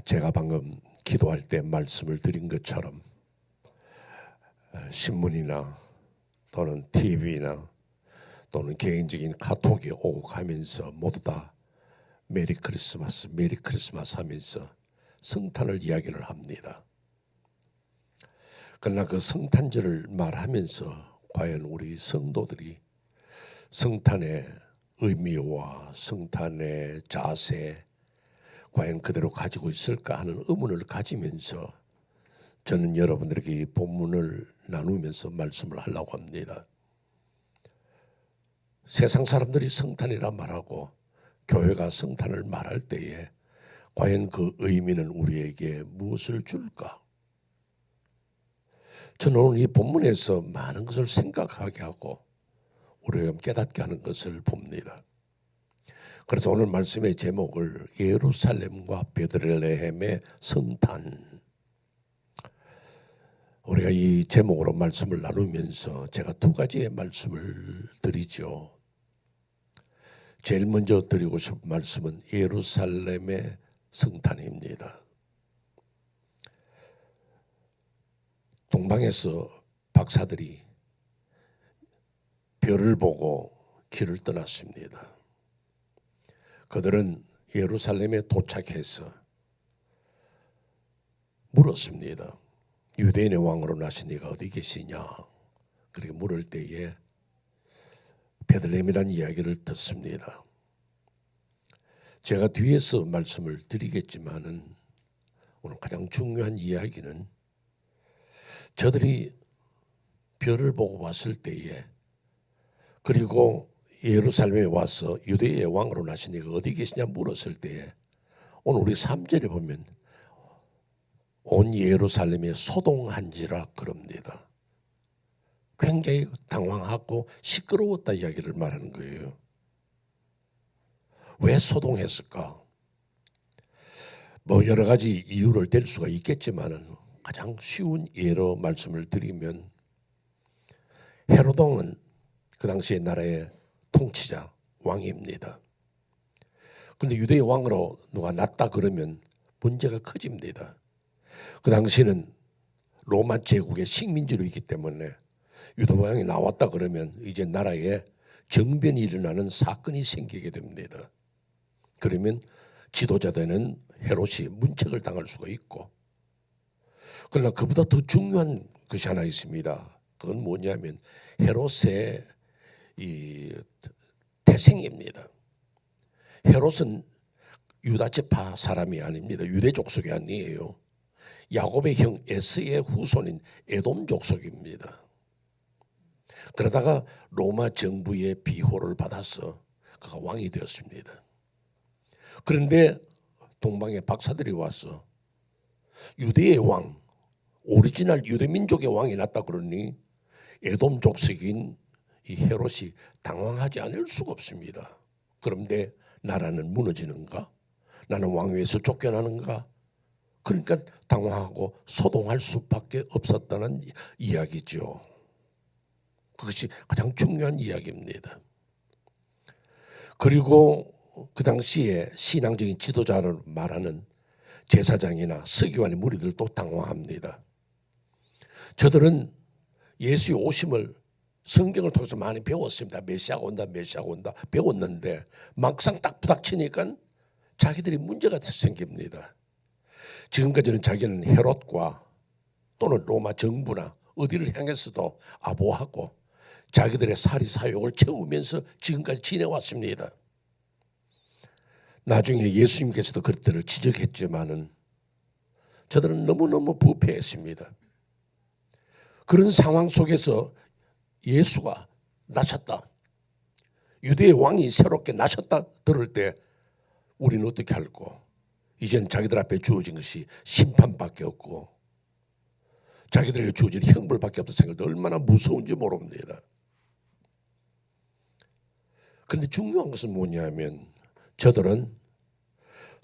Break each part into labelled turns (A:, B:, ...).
A: 제가 방금 기도할 때 말씀을 드린 것처럼 신문이나 또는 TV나 또는 개인적인 카톡이 오고 가면서 모두 다 메리 크리스마스, 메리 크리스마스 하면서 성탄을 이야기를 합니다. 그러나 그 성탄절을 말하면서 과연 우리 성도들이 성탄의 의미와 성탄의 자세 과연 그대로 가지고 있을까 하는 의문을 가지면서 저는 여러분들에게 이 본문을 나누면서 말씀을 하려고 합니다. 세상 사람들이 성탄이라 말하고 교회가 성탄을 말할 때에 과연 그 의미는 우리에게 무엇을 줄까? 저는 오늘 이 본문에서 많은 것을 생각하게 하고 우리가 깨닫게 하는 것을 봅니다. 그래서 오늘 말씀의 제목을 예루살렘과 베들레헴의 성탄, 우리가 이 제목으로 말씀을 나누면서 제가 두 가지의 말씀을 드리죠. 제일 먼저 드리고 싶은 말씀은 예루살렘의 성탄입니다. 동방에서 박사들이 별을 보고 길을 떠났습니다. 그들은 예루살렘에 도착해서 물었습니다. 유대인의 왕으로 나신 이가 어디 계시냐? 그렇게 물을 때에 베들레헴이라는 이야기를 듣습니다. 제가 뒤에서 말씀을 드리겠지만은 오늘 가장 중요한 이야기는 저들이 별을 보고 왔을 때에 그리고 예루살렘에 와서 유대의 왕으로 나신 이가 어디 계시냐 물었을 때에 오늘 우리 3절에 보면 온 예루살렘에 소동한지라 그럽니다. 굉장히 당황하고 시끄러웠다 이야기를 말하는 거예요. 왜 소동했을까? 뭐 여러 가지 이유를 댈 수가 있겠지만은 가장 쉬운 예로 말씀을 드리면 헤로동은 그 당시의 나라의 통치자 왕입니다. 그런데 유대의 왕으로 누가 났다 그러면 문제가 커집니다. 그 당시는 로마 제국의 식민지로 있기 때문에 유대 왕이 나왔다 그러면 이제 나라에 정변이 일어나는 사건이 생기게 됩니다. 그러면 지도자되는 헤롯이 문책을 당할 수가 있고, 그러나 그보다 더 중요한 것이 하나 있습니다. 그건 뭐냐면 헤롯의 이 태생입니다. 헤롯은 유다지파 사람이 아닙니다. 유대 족속이 아니에요. 야곱의 형 에서의 후손인 에돔 족속입니다. 그러다가 로마 정부의 비호를 받아서 그가 왕이 되었습니다. 그런데 동방의 박사들이 와서 유대의 왕, 오리지널 유대민족의 왕이 났다 그러니 에돔 족속인 이 헤롯이 당황하지 않을 수가 없습니다. 그런데 나라는 무너지는가? 나는 왕위에서 쫓겨나는가? 그러니까 당황하고 소동할 수밖에 없었다는 이야기죠. 그것이 가장 중요한 이야기입니다. 그리고 그 당시에 신앙적인 지도자를 말하는 제사장이나 서기관의 무리들도 당황합니다. 저들은 예수의 오심을 성경을 통해서 많이 배웠습니다. 메시아가 온다, 메시아가 온다 배웠는데 막상 딱 부닥치니까 자기들이 문제가 생깁니다. 지금까지는 자기는 헤롯과 또는 로마 정부나 어디를 향해서도 아보하고 자기들의 사리 사욕을 채우면서 지금까지 지내왔습니다. 나중에 예수님께서도 그들을 지적했지만은 저들은 너무너무 부패했습니다. 그런 상황 속에서 예수가 나셨다, 유대의 왕이 새롭게 나셨다 들을 때 우리는 어떻게 할고? 이제는 자기들 앞에 주어진 것이 심판밖에 없고 자기들에게 주어진 형벌밖에 없다 생각도 얼마나 무서운지 모릅니다. 그런데 중요한 것은 뭐냐면 저들은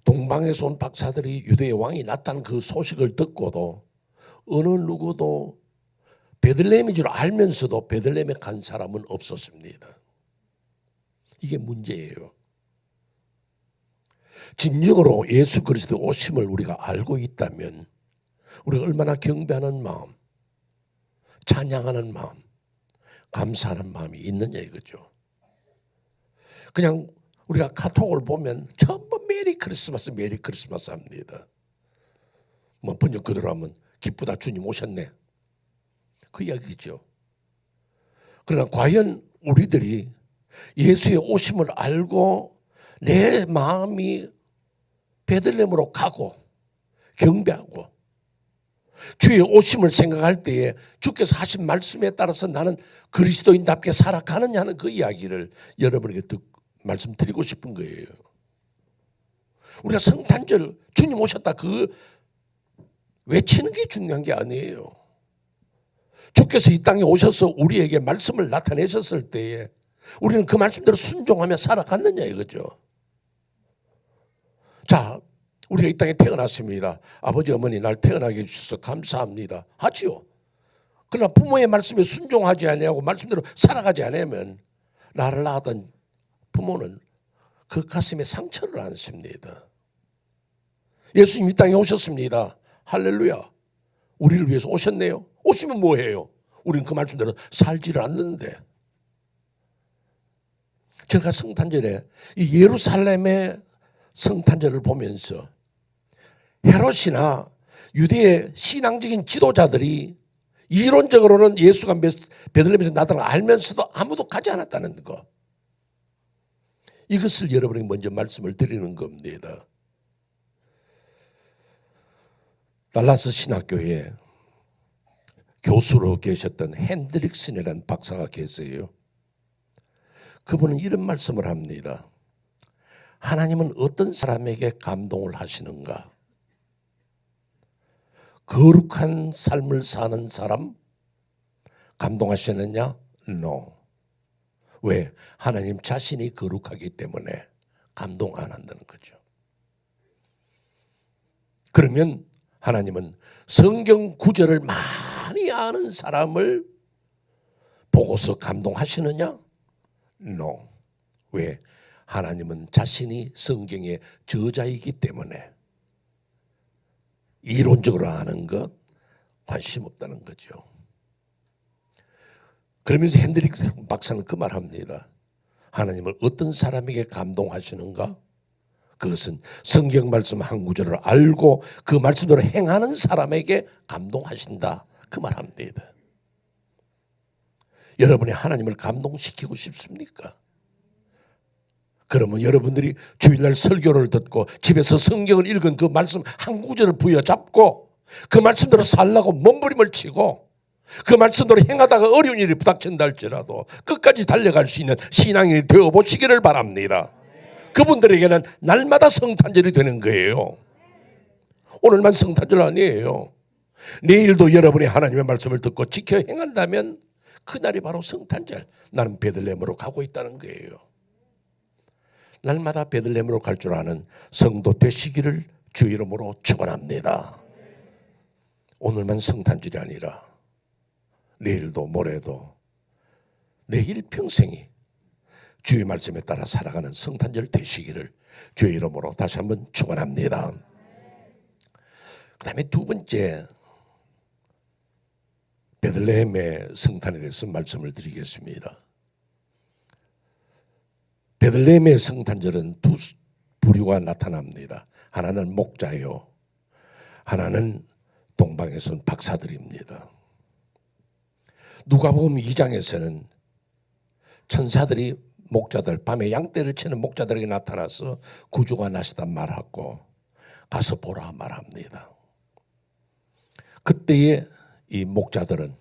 A: 동방에서 온 박사들이 유대의 왕이 났다는 그 소식을 듣고도 어느 누구도 베들레헴인 줄 알면서도 베들레헴에 간 사람은 없었습니다. 이게 문제예요. 진정으로 예수 그리스도 오심을 우리가 알고 있다면 우리가 얼마나 경배하는 마음, 찬양하는 마음, 감사하는 마음이 있느냐 이거죠. 그냥 우리가 카톡을 보면 전부 메리 크리스마스 합니다. 뭐 번역 그대로 하면 기쁘다 주님 오셨네, 그 이야기죠. 그러나 과연 우리들이 예수의 오심을 알고 내 마음이 베들레헴으로 가고 경배하고 주의 오심을 생각할 때에 주께서 하신 말씀에 따라서 나는 그리스도인답게 살아가느냐 하는 그 이야기를 여러분에게 말씀드리고 싶은 거예요. 우리가 성탄절 주님 오셨다 그 외치는 게 중요한 게 아니에요. 주께서 이 땅에 오셔서 우리에게 말씀을 나타내셨을 때에 우리는 그 말씀대로 순종하며 살아갔느냐 이거죠. 자, 우리가 이 땅에 태어났습니다. 아버지 어머니 날 태어나게 해주셔서 감사합니다 하지요. 그러나 부모의 말씀에 순종하지 아니하고 말씀대로 살아가지 않으면 나를 낳았던 부모는 그 가슴에 상처를 안습니다. 예수님 이 땅에 오셨습니다. 할렐루야. 우리를 위해서 오셨네요. 오시면 뭐해요? 우리는 그 말씀대로 살지를 않는데. 제가 성탄절에 이 예루살렘의 성탄절을 보면서 헤롯이나 유대의 신앙적인 지도자들이 이론적으로는 예수가 베들레헴에서 나타난 걸 알면서도 아무도 가지 않았다는 거, 이것을 여러분에게 먼저 말씀을 드리는 겁니다. 달라스 신학교에 교수로 계셨던 핸드릭슨이라는 박사가 계세요. 그분은 이런 말씀을 합니다. 하나님은 어떤 사람에게 감동을 하시는가? 거룩한 삶을 사는 사람 감동하시느냐? No. 왜? 하나님 자신이 거룩하기 때문에 감동 안 한다는 거죠. 그러면 하나님은 성경 구절을 많이 아는 사람을 보고서 감동하시느냐? No. 왜? 하나님은 자신이 성경의 저자이기 때문에 이론적으로 아는 것 관심 없다는 거죠. 그러면서 핸드릭 박사는 그 말합니다. 하나님은 어떤 사람에게 감동하시는가? 그것은 성경 말씀 한 구절을 알고 그 말씀대로 행하는 사람에게 감동하신다, 그 말합니다. 여러분이 하나님을 감동시키고 싶습니까? 그러면 여러분들이 주일날 설교를 듣고 집에서 성경을 읽은 그 말씀 한 구절을 부여잡고 그 말씀대로 살라고 몸부림을 치고 그 말씀대로 행하다가 어려운 일이 부닥친다 할지라도 끝까지 달려갈 수 있는 신앙이 되어보시기를 바랍니다. 그분들에게는 날마다 성탄절이 되는 거예요. 오늘만 성탄절 아니에요. 내일도 여러분이 하나님의 말씀을 듣고 지켜 행한다면 그날이 바로 성탄절. 나는 베들레헴으로 가고 있다는 거예요. 날마다 베들레헴으로 갈 줄 아는 성도 되시기를 주 이름으로 축원합니다. 오늘만 성탄절이 아니라 내일도 모레도 내 일평생이 주의 말씀에 따라 살아가는 성탄절 되시기를 주의 이름으로 다시 한번 축원합니다. 그 다음에 두 번째, 베들레헴의 성탄에 대해서 말씀을 드리겠습니다. 베들레헴의 성탄절은 두 부류가 나타납니다. 하나는 목자요, 하나는 동방에서 온 박사들입니다. 누가복음 2장에서는 천사들이 목자들, 밤에 양떼를 치는 목자들에게 나타나서 구주가 나시다 말하고 가서 보라 말합니다. 그때에 이 목자들은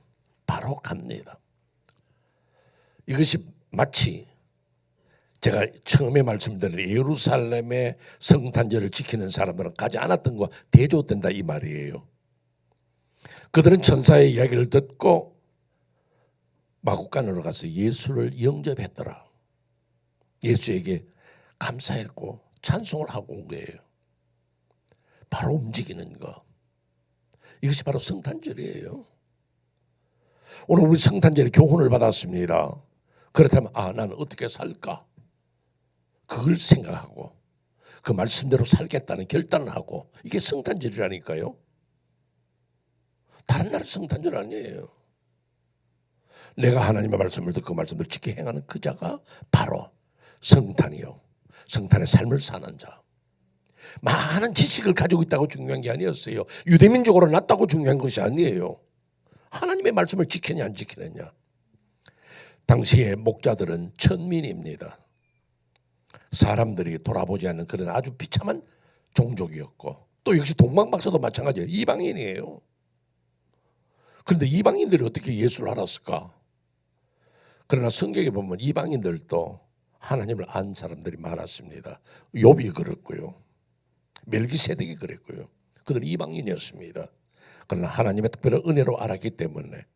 A: 바로 갑니다. 이것이 마치 제가 처음에 말씀드린 예루살렘의 성탄절을 지키는 사람들은 가지 않았던 것과 대조된다 이 말이에요. 그들은 천사의 이야기를 듣고 마구간으로 가서 예수를 영접했더라. 예수에게 감사했고 찬송을 하고 온 거예요. 바로 움직이는 거. 이것이 바로 성탄절이에요. 오늘 우리 성탄절에 교훈을 받았습니다. 그렇다면 나는 어떻게 살까? 그걸 생각하고 그 말씀대로 살겠다는 결단을 하고, 이게 성탄절이라니까요. 다른 나라 성탄절 아니에요. 내가 하나님의 말씀을 듣고 그 말씀을 지켜 행하는 그 자가 바로 성탄이요, 성탄의 삶을 사는 자. 많은 지식을 가지고 있다고 중요한 게 아니었어요. 유대민족으로 났다고 중요한 것이 아니에요. 하나님의 말씀을 지키냐 안 지키느냐. 당시의 목자들은 천민입니다. 사람들이 돌아보지 않는 그런 아주 비참한 종족이었고, 또 역시 동방박사도 마찬가지예요. 이방인이에요. 그런데 이방인들이 어떻게 예수를 알았을까? 그러나 성경에 보면 이방인들도 하나님을 안 사람들이 많았습니다. 욥이 그랬고요, 멜기세덱이 그랬고요. 그들은 이방인이었습니다. 그러나 하나님의 특별한 은혜로 알았기 때문에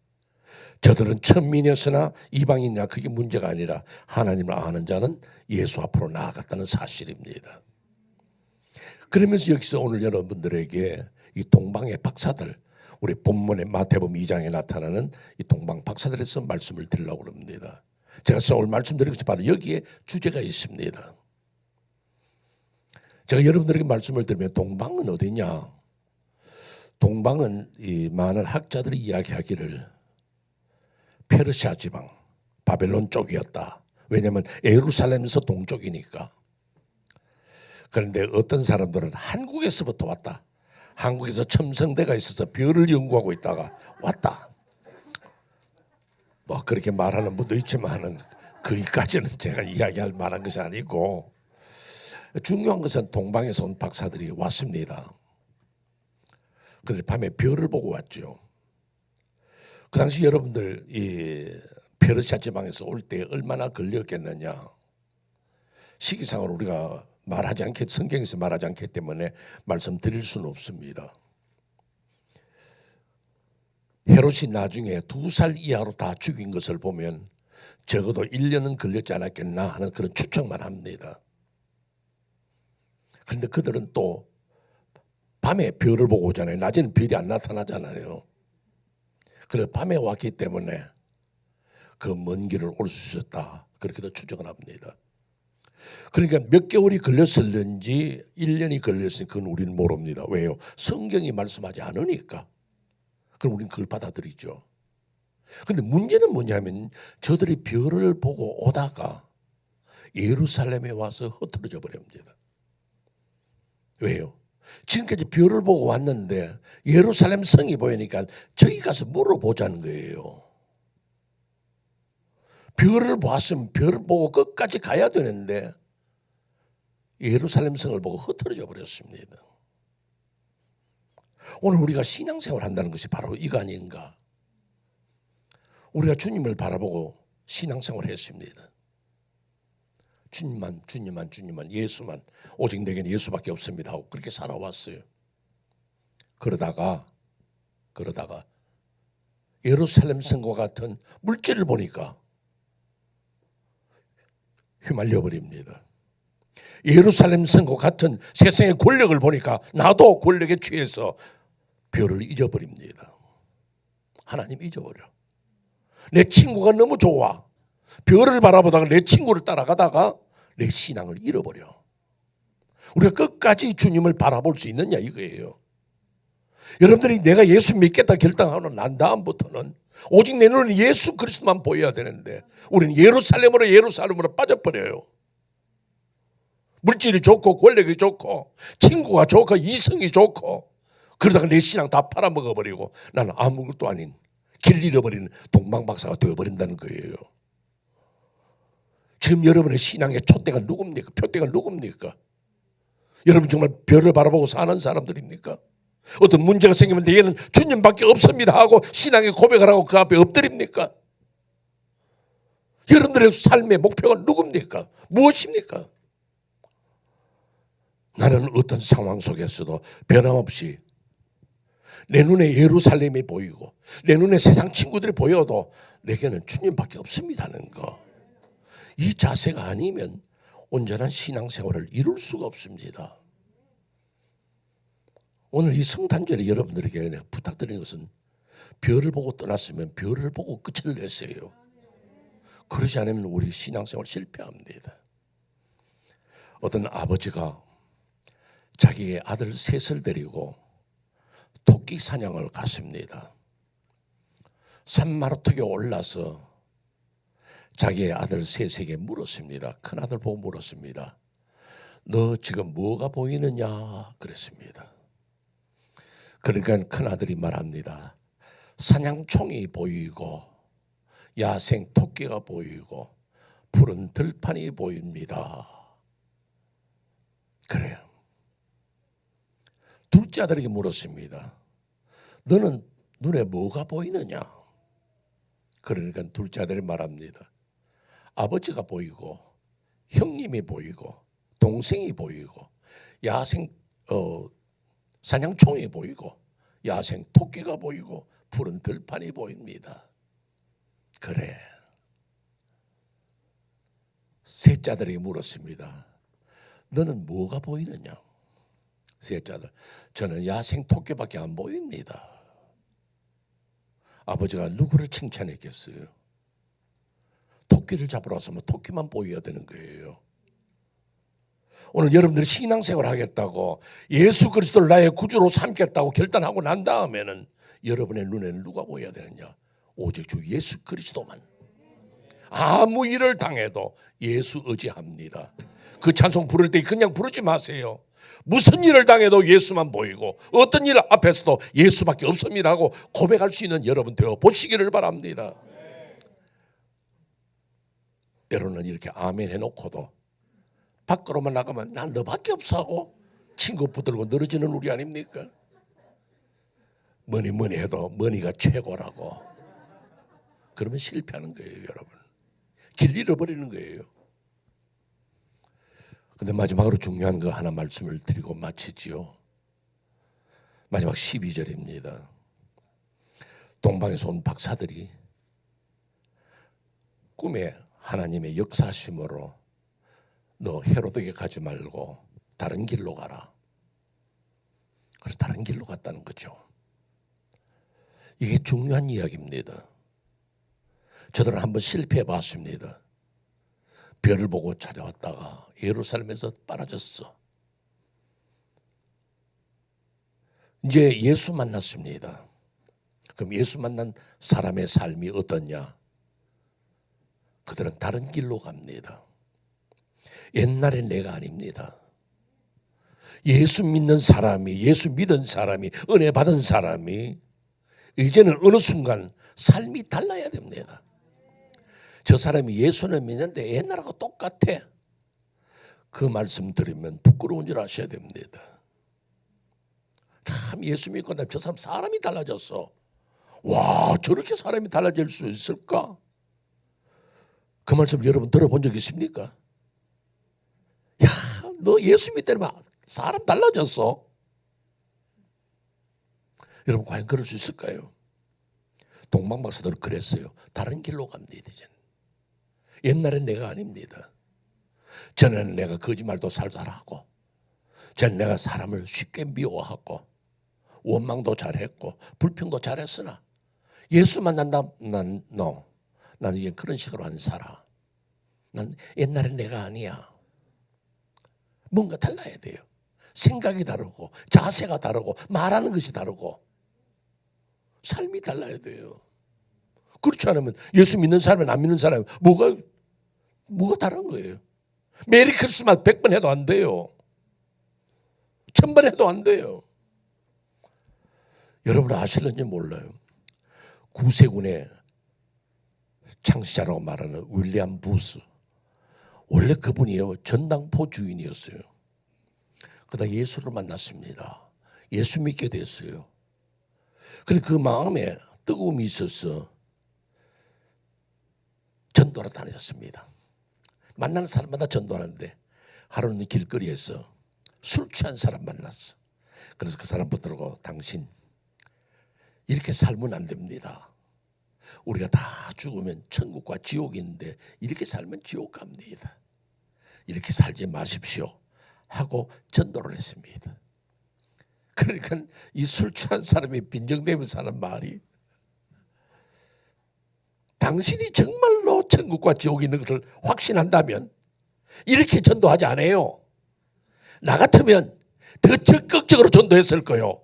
A: 저들은 천민이었으나 이방인이나 그게 문제가 아니라 하나님을 아는 자는 예수 앞으로 나아갔다는 사실입니다. 그러면서 여기서 오늘 여러분들에게 이 동방의 박사들, 우리 본문의 마태복음 2장에 나타나는 이 동방 박사들에서 말씀을 드리려고 합니다. 제가 오늘 말씀드린 것이 바로 여기에 주제가 있습니다. 제가 여러분들에게 말씀을 드리면 동방은 어디냐? 동방은 이 많은 학자들이 이야기하기를 페르시아 지방, 바벨론 쪽이었다. 왜냐하면 예루살렘에서 동쪽이니까. 그런데 어떤 사람들은 한국에서부터 왔다. 한국에서 첨성대가 있어서 별을 연구하고 있다가 왔다. 뭐 그렇게 말하는 분도 있지만은 거기까지는 제가 이야기할 만한 것이 아니고, 중요한 것은 동방에서 온 박사들이 왔습니다. 그들 밤에 별을 보고 왔죠. 그 당시 여러분들 이 페르시아 지방에서 올 때 얼마나 걸렸겠느냐. 시기상으로 우리가 말하지 않기, 성경에서 말하지 않기 때문에 말씀드릴 수는 없습니다. 헤롯이 나중에 2살 이하로 다 죽인 것을 보면 적어도 1년은 걸렸지 않았겠나 하는 그런 추측만 합니다. 그런데 그들은 또 밤에 별을 보고 오잖아요. 낮에는 별이 안 나타나잖아요. 그래서 밤에 왔기 때문에 그 먼 길을 올 수 있었다, 그렇게도 추정을 합니다. 그러니까 몇 개월이 걸렸을는지 1년이 걸렸으니 그건 우리는 모릅니다. 왜요? 성경이 말씀하지 않으니까. 그럼 우리는 그걸 받아들이죠. 그런데 문제는 뭐냐면 저들이 별을 보고 오다가 예루살렘에 와서 흩어져 버립니다. 왜요? 지금까지 별을 보고 왔는데 예루살렘 성이 보이니까 저기 가서 물어보자는 거예요. 별을 봤으면 별을 보고 끝까지 가야 되는데 예루살렘 성을 보고 흩어져 버렸습니다. 오늘 우리가 신앙생활을 한다는 것이 바로 이거 아닌가? 우리가 주님을 바라보고 신앙생활을 했습니다. 주님만 예수만, 오직 내게는 예수밖에 없습니다 하고 그렇게 살아왔어요. 그러다가 예루살렘 성과 같은 물질을 보니까 휘말려 버립니다. 예루살렘 성과 같은 세상의 권력을 보니까 나도 권력에 취해서 별을 잊어버립니다. 하나님 잊어버려. 내 친구가 너무 좋아. 별을 바라보다가 내 친구를 따라가다가 내 신앙을 잃어버려. 우리가 끝까지 주님을 바라볼 수 있느냐 이거예요. 여러분들이 내가 예수 믿겠다 결단하고 난 다음부터는 오직 내 눈은 예수 그리스도만 보여야 되는데 우리는 예루살렘으로 빠져버려요. 물질이 좋고 권력이 좋고 친구가 좋고 이성이 좋고 그러다가 내 신앙 다 팔아먹어버리고 나는 아무것도 아닌 길 잃어버리는 동방박사가 되어버린다는 거예요. 지금 여러분의 신앙의 촛대가 누굽니까? 표대가 누굽니까? 여러분 정말 별을 바라보고 사는 사람들입니까? 어떤 문제가 생기면 내게는 주님밖에 없습니다 하고 신앙의 고백을 하고 그 앞에 엎드립니까? 여러분들의 삶의 목표가 누굽니까? 무엇입니까? 나는 어떤 상황 속에서도 변함없이 내 눈에 예루살렘이 보이고 내 눈에 세상 친구들이 보여도 내게는 주님밖에 없습니다는 거. 이 자세가 아니면 온전한 신앙생활을 이룰 수가 없습니다. 오늘 이 성탄절에 여러분들에게 내가 부탁드리는 것은 별을 보고 떠났으면 별을 보고 끝을 내세요. 그러지 않으면 우리 신앙생활 실패합니다. 어떤 아버지가 자기의 아들 셋을 데리고 토끼 사냥을 갔습니다. 산마루턱에 올라서 자기의 아들 셋에게 물었습니다. 큰아들 보고 물었습니다. 너 지금 뭐가 보이느냐 그랬습니다. 그러니까 큰아들이 말합니다. 사냥총이 보이고 야생 토끼가 보이고 푸른 들판이 보입니다. 그래요. 둘째 아들에게 물었습니다. 너는 눈에 뭐가 보이느냐? 그러니까 둘째 아들이 말합니다. 아버지가 보이고 형님이 보이고 동생이 보이고 야생 사냥총이 보이고 야생 토끼가 보이고 푸른 들판이 보입니다. 그래. 셋째 아들에게 물었습니다. 너는 뭐가 보이느냐? 셋째 아들, 저는 야생 토끼밖에 안 보입니다. 아버지가 누구를 칭찬했겠어요? 토끼를 잡으러 왔으면 토끼만 보여야 되는 거예요. 오늘 여러분들이 신앙생활을 하겠다고 예수 그리스도를 나의 구주로 삼겠다고 결단하고 난 다음에는 여러분의 눈에는 누가 보여야 되느냐? 오직 주 예수 그리스도만. 아무 일을 당해도 예수 의지합니다. 그 찬송 부를 때 그냥 부르지 마세요. 무슨 일을 당해도 예수만 보이고 어떤 일 앞에서도 예수밖에 없습니다 하고 고백할 수 있는 여러분 되어 보시기를 바랍니다. 때로는 이렇게 아멘 해놓고도 밖으로만 나가면 난 너밖에 없어 하고 친구 붙들고 늘어지는 우리 아닙니까? 뭐니 해도 뭐니가 최고라고. 그러면 실패하는 거예요, 여러분. 길 잃어버리는 거예요. 근데 마지막으로 중요한 거 하나 말씀을 드리고 마치지요. 마지막 12절입니다. 동방에서 온 박사들이 꿈에 하나님의 역사심으로 너 헤로드에게 가지 말고 다른 길로 가라. 그래서 다른 길로 갔다는 거죠. 이게 중요한 이야기입니다. 저들은 한번 실패해 봤습니다. 별을 보고 찾아왔다가 예루살렘에서 빠져졌어. 이제 예수 만났습니다. 그럼 예수 만난 사람의 삶이 어떠냐? 그들은 다른 길로 갑니다. 옛날에 내가 아닙니다. 예수 믿는 사람이, 예수 믿은 사람이, 은혜 받은 사람이 이제는 어느 순간 삶이 달라야 됩니다. 저 사람이 예수는 믿는데 옛날하고 똑같아. 그 말씀 들으면 부끄러운 줄 아셔야 됩니다. 참 예수 믿고 저 사람 사람이 달라졌어. 와, 저렇게 사람이 달라질 수 있을까? 그 말씀 여러분 들어본 적 있습니까? 야, 너 예수 믿더니만 사람 달라졌어. 여러분 과연 그럴 수 있을까요? 동방박사들은 그랬어요. 다른 길로 갑니다. 이제 옛날엔 내가 아닙니다. 전에는 내가 거짓말도 살살하고, 전에 내가 사람을 쉽게 미워하고, 원망도 잘했고, 불평도 잘했으나 예수 만난다, 나는 이제 그런 식으로 안 살아. 난 옛날엔 내가 아니야. 뭔가 달라야 돼요. 생각이 다르고, 자세가 다르고, 말하는 것이 다르고, 삶이 달라야 돼요. 그렇지 않으면 예수 믿는 사람은 안 믿는 사람은 뭐가 다른 거예요. 메리 크리스마스 100번 해도 안 돼요. 1000번 해도 안 돼요. 여러분 아실는지 몰라요. 구세군의 창시자라고 말하는 윌리엄 부스. 원래 그분이요 전당포 주인이었어요. 그러다 예수를 만났습니다. 예수 믿게 됐어요. 그런데 그 마음에 뜨거움이 있어서 전도를 다녔습니다. 만나는 사람마다 전도하는데 하루는 길거리에서 술 취한 사람 만났어. 그래서 그 사람 붙들고 당신 이렇게 살면 안 됩니다. 우리가 다 죽으면 천국과 지옥이 있는데 이렇게 살면 지옥 갑니다. 이렇게 살지 마십시오 하고 전도를 했습니다. 그러니까 이 술 취한 사람이 빈정대면서 하는 말이 당신이 정말로 천국과 지옥이 있는 것을 확신한다면 이렇게 전도하지 않아요. 나 같으면 더 적극적으로 전도했을 거요.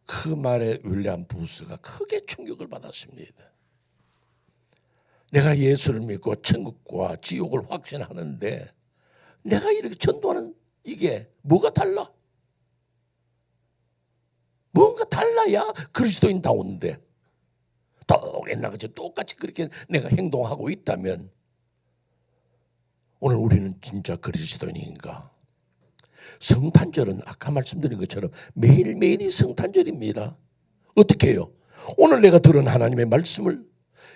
A: 그 말에 윌리엄 부스가 크게 충격을 받았습니다. 내가 예수를 믿고 천국과 지옥을 확신하는데 내가 이렇게 전도하는 이게 뭐가 달라? 뭔가 달라야 그리스도인다운데 옛날같이 똑같이 그렇게 내가 행동하고 있다면 오늘 우리는 진짜 그리스도인인가? 성탄절은 아까 말씀드린 것처럼 매일매일이 성탄절입니다. 어떻게 해요? 오늘 내가 들은 하나님의 말씀을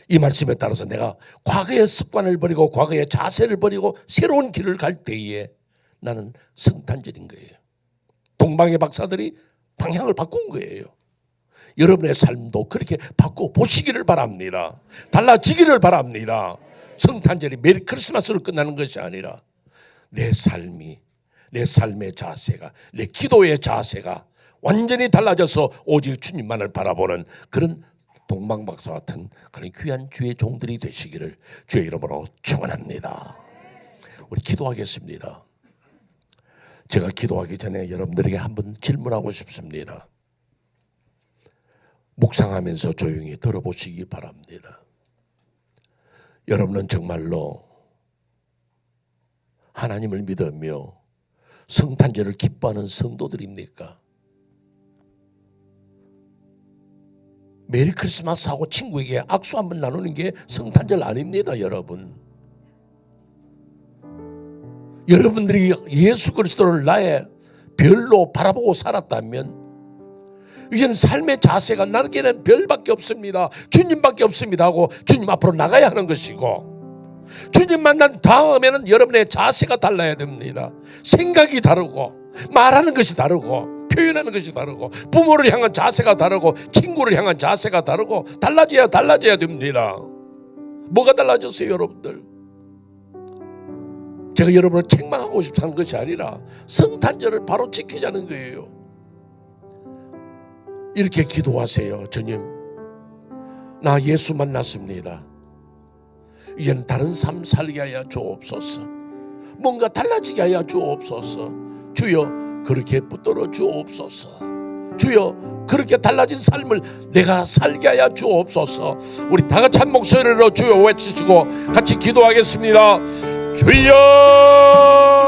A: 이 말씀에 따라서 내가 과거의 습관을 버리고 과거의 자세를 버리고 새로운 길을 갈 때에 나는 성탄절인 거예요. 동방의 박사들이 방향을 바꾼 거예요. 여러분의 삶도 그렇게 바꿔 보시기를 바랍니다. 달라지기를 바랍니다. 성탄절이 메리 크리스마스로 끝나는 것이 아니라 내 삶이, 내 삶의 자세가, 내 기도의 자세가 완전히 달라져서 오직 주님만을 바라보는 그런 동방박사 같은 그런 귀한 주의 종들이 되시기를 주의 이름으로 축원합니다. 우리 기도하겠습니다. 제가 기도하기 전에 여러분들에게 한번 질문하고 싶습니다. 묵상하면서 조용히 들어보시기 바랍니다. 여러분은 정말로 하나님을 믿으며 성탄절을 기뻐하는 성도들입니까? 메리 크리스마스하고 친구에게 악수 한번 나누는 게 성탄절 아닙니다, 여러분. 여러분들이 예수 그리스도를 나의 별로 바라보고 살았다면 이제는 삶의 자세가 나에게는 별밖에 없습니다. 주님밖에 없습니다 하고 주님 앞으로 나가야 하는 것이고, 주님 만난 다음에는 여러분의 자세가 달라야 됩니다. 생각이 다르고 말하는 것이 다르고 표현하는 것이 다르고 부모를 향한 자세가 다르고 친구를 향한 자세가 다르고 달라져야 됩니다. 뭐가 달라졌어요, 여러분들? 제가 여러분을 책망하고 싶어 하는 것이 아니라 성탄절을 바로 지키자는 거예요. 이렇게 기도하세요. 주님, 나 예수 만났습니다. 이제는 다른 삶 살게 하여 주옵소서. 뭔가 달라지게 하여 주옵소서. 주여 그렇게 붙들어 주옵소서. 주여 그렇게 달라진 삶을 내가 살게 하여 주옵소서. 우리 다 같이 한 목소리로 주여 외치시고 같이 기도하겠습니다. 주여